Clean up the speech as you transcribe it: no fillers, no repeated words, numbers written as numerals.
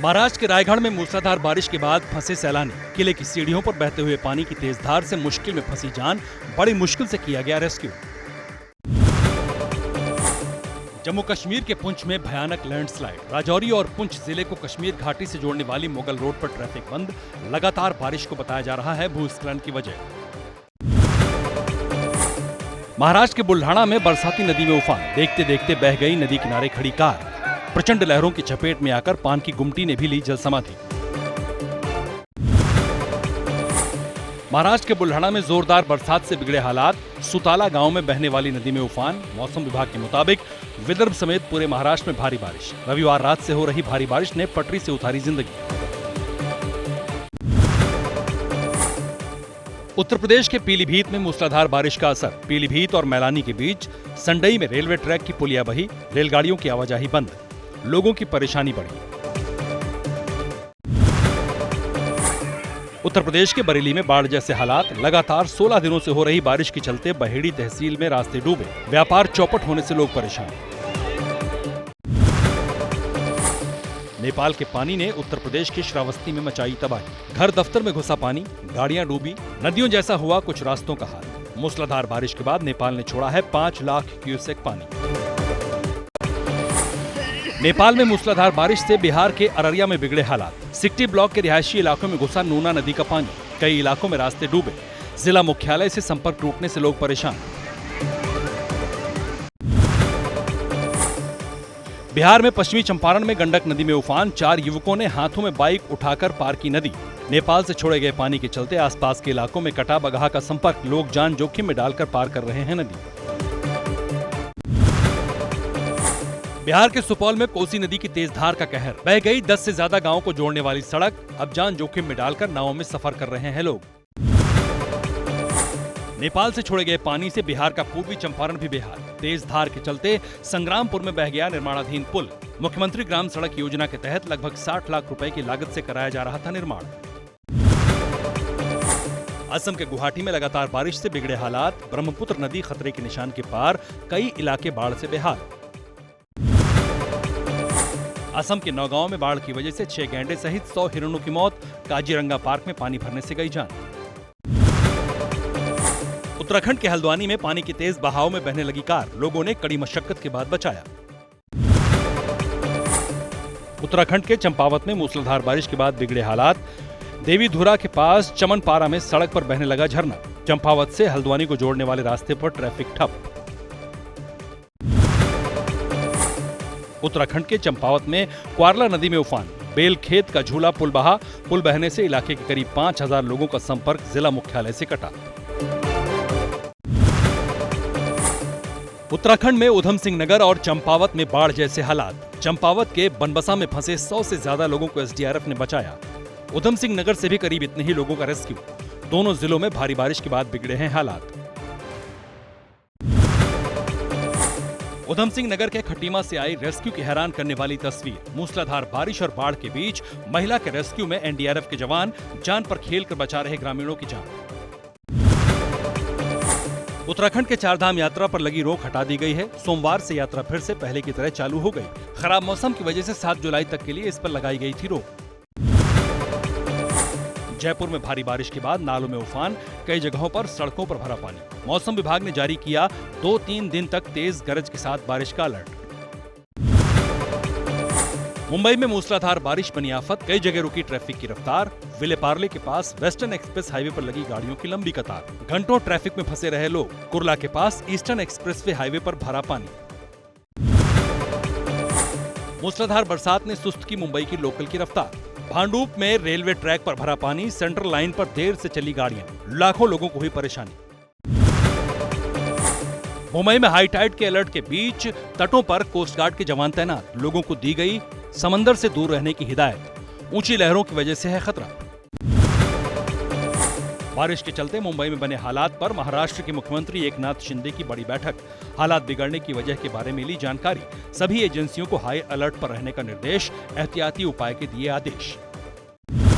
महाराष्ट्र के रायगढ़ में मूसलाधार बारिश के बाद फंसे सैलानी। किले की सीढ़ियों पर बहते हुए पानी की तेज धार से मुश्किल में फंसी जान, बड़ी मुश्किल से किया गया रेस्क्यू। जम्मू कश्मीर के पुंछ में भयानक लैंडस्लाइड। राजौरी और पुंछ जिले को कश्मीर घाटी से जोड़ने वाली मुगल रोड पर ट्रैफिक बंद। लगातार बारिश को बताया जा रहा है भूस्खलन की वजह। महाराष्ट्र के बुल्ढाणा में बरसाती नदी में उफान। देखते देखते बह गई नदी किनारे खड़ी कार। प्रचंड लहरों की चपेट में आकर पान की गुमटी ने भी ली जल समाधि। महाराष्ट्र के बुल्ढाणा में जोरदार बरसात से बिगड़े हालात। सुताला गांव में बहने वाली नदी में उफान। मौसम विभाग के मुताबिक विदर्भ समेत पूरे महाराष्ट्र में भारी बारिश। रविवार रात से हो रही भारी बारिश ने पटरी से उतारी जिंदगी। उत्तर प्रदेश के पीलीभीत में मूसलाधार बारिश का असर। पीलीभीत और मैलानी के बीच संडई में रेलवे ट्रैक की पुलिया बही। रेलगाड़ियों की आवाजाही बंद। लोगों की परेशानी बढ़ी। उत्तर प्रदेश के बरेली में बाढ़ जैसे हालात। लगातार 16 दिनों से हो रही बारिश के चलते बहेड़ी तहसील में रास्ते डूबे। व्यापार चौपट होने से लोग परेशान। नेपाल के पानी ने उत्तर प्रदेश के श्रावस्ती में मचाई तबाही। घर दफ्तर में घुसा पानी, गाड़ियां डूबी। नदियों जैसा हुआ कुछ रास्तों का हाल। मूसलाधार बारिश के बाद नेपाल ने छोड़ा है 5 लाख क्यूसेक पानी। नेपाल में मूसलाधार बारिश से बिहार के अररिया में बिगड़े हालात। सिकटी ब्लॉक के रिहायशी इलाकों में घुसा नूना नदी का पानी। कई इलाकों में रास्ते डूबे। जिला मुख्यालय से संपर्क टूटने से लोग परेशान। बिहार में पश्चिमी चंपारण में गंडक नदी में उफान। 4 युवकों ने हाथों में बाइक उठाकर पार की नदी। नेपाल से छोड़े गए पानी के चलते आसपास के इलाकों में कटा बगहा का संपर्क। लोग जान जोखिम में डालकर पार कर रहे हैं नदी। बिहार के सुपौल में कोसी नदी की तेज धार का कहर। बह गई 10 से ज्यादा गांवों को जोड़ने वाली सड़क। अब जान जोखिम में डालकर नावों में सफर कर रहे हैं लोग। नेपाल से छोड़े गए पानी से बिहार का पूर्वी चंपारण भी बेहाल। तेज धार के चलते संग्रामपुर में बह गया निर्माणाधीन पुल। मुख्यमंत्री ग्राम सड़क योजना के तहत लगभग 60 लाख रुपए की लागत से कराया जा रहा था निर्माण। असम के गुवाहाटी में लगातार बारिश से बिगड़े हालात। ब्रह्मपुत्र नदी खतरे के निशान के पार। कई इलाके बाढ़ से बेहाल। असम के नौगांव में बाढ़ की वजह से 6 गैंडे सहित 100 हिरणों की मौत। काजीरंगा पार्क में पानी भरने से गई जान। उत्तराखंड के हल्द्वानी में पानी की तेज बहाव में बहने लगी कार। लोगों ने कड़ी मशक्कत के बाद बचाया। उत्तराखंड के चंपावत में मूसलाधार बारिश के बाद बिगड़े हालात। देवीधुरा के पास चमनपारा में सड़क पर बहने लगा झरना। चंपावत से हल्द्वानी को जोड़ने वाले रास्ते पर ट्रैफिक ठप। उत्तराखंड के चंपावत में क्वारला नदी में उफान। बेलखेत का झूला पुल बहा। पुल बहने से इलाके के करीब 5000 लोगों का संपर्क जिला मुख्यालय से कटा। उत्तराखंड में उधम सिंह नगर और चंपावत में बाढ़ जैसे हालात। चंपावत के बनबसा में फंसे 100 से ज्यादा लोगों को एसडीआरएफ ने बचाया। उधम सिंह नगर से भी करीब इतने ही लोगों का रेस्क्यू। दोनों जिलों में भारी बारिश के बाद बिगड़े हैं हालात। उधम सिंह नगर के खटीमा से आई रेस्क्यू की हैरान करने वाली तस्वीर। मूसलाधार बारिश और बाढ़ के बीच महिला के रेस्क्यू में एनडीआरएफ के जवान जान पर खेलकर बचा रहे ग्रामीणों की जान। उत्तराखंड के चारधाम यात्रा पर लगी रोक हटा दी गई है। सोमवार से यात्रा फिर से पहले की तरह चालू हो गई। खराब मौसम की वजह से 7 जुलाई तक के लिए इस पर लगाई गई थी रोक। जयपुर में भारी बारिश के बाद नालों में उफान। कई जगहों पर सड़कों पर भरा पानी। मौसम विभाग ने जारी किया 2-3 दिन तक तेज गरज के साथ बारिश का अलर्ट। मुंबई में मूसलाधार बारिश बनी आफत। कई जगह रुकी ट्रैफिक की रफ्तार। विलेपार्ले के पास वेस्टर्न एक्सप्रेस हाईवे पर लगी गाड़ियों की लंबी कतार। घंटों ट्रैफिक में फंसे रहे लोग। कुर्ला के पास ईस्टर्न एक्सप्रेसवे हाईवे पर भरा पानी। मूसलाधार बरसात ने सुस्त की मुंबई की लोकल की रफ्तार। भांडूप में रेलवे ट्रैक पर भरा पानी। सेंट्रल लाइन पर देर से चली गाड़ियां। लाखों लोगों को हुई परेशानी। मुंबई में हाई टाइड के अलर्ट के बीच तटों पर कोस्ट गार्ड के जवान तैनात। लोगों को दी गई समंदर से दूर रहने की हिदायत। ऊंची लहरों की वजह से है खतरा। बारिश के चलते मुंबई में बने हालात पर महाराष्ट्र के मुख्यमंत्री एकनाथ शिंदे की बड़ी बैठक। हालात बिगड़ने की वजह के बारे में ली जानकारी। सभी एजेंसियों को हाई अलर्ट पर रहने का निर्देश। एहतियाती उपाय के दिए आदेश।